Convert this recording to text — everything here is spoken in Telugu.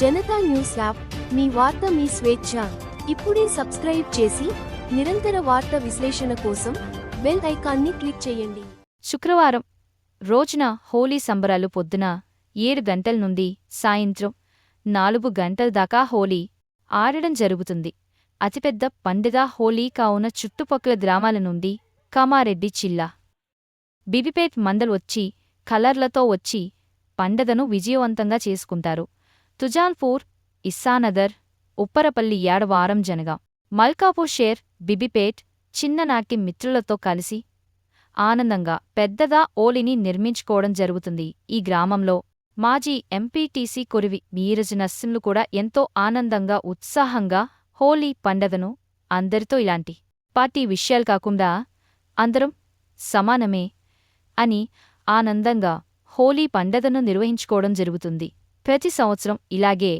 జనతా న్యూస్ యాప్ మీ వార్త మీ స్వేచ్ఛ. ఇప్పుడే సబ్స్క్రైబ్ చేసి నిరంతర వార్త విశ్లేషణ కోసం బెల్ ఐకాన్ని క్లిక్ చేయండి. శుక్రవారం రోజున హోలీ సంబరాలు పొద్దున 7 గంటల నుండి సాయంత్రం 4 గంటల దాకా హోలీ ఆడడం జరుగుతుంది. అతిపెద్ద పండుగ హోలీ కావున చుట్టుపక్కల గ్రామాల నుండి కామారెడ్డి జిల్లా బీబీపేట్ మండల్ వచ్చి కలర్లతో వచ్చి పండగను విజయవంతంగా చేసుకుంటారు. తుజాల్పూర్, ఇస్సానగర్, ఉప్పరపల్లి ఏడవారం జనగా మల్కాపూర్ షేర్ బీబీపేట్ చిన్ననాటి మిత్రులతో కలిసి ఆనందంగా పెద్దగా హోలీని నిర్మించుకోవడం జరుగుతుంది. ఈ గ్రామంలో మాజీ ఎంపీటీసీ కొరివి మీరజ నర్సింలు కూడా ఎంతో ఆనందంగా ఉత్సాహంగా హోలీ పండగను అందరితో ఇలాంటి పార్టీ విషయాలు కాకుండా అందరం సమానమే అని ఆనందంగా హోలీ పండగను నిర్వహించుకోవడం జరుగుతుంది. ప్రతి సంవత్సరం ఇలాగే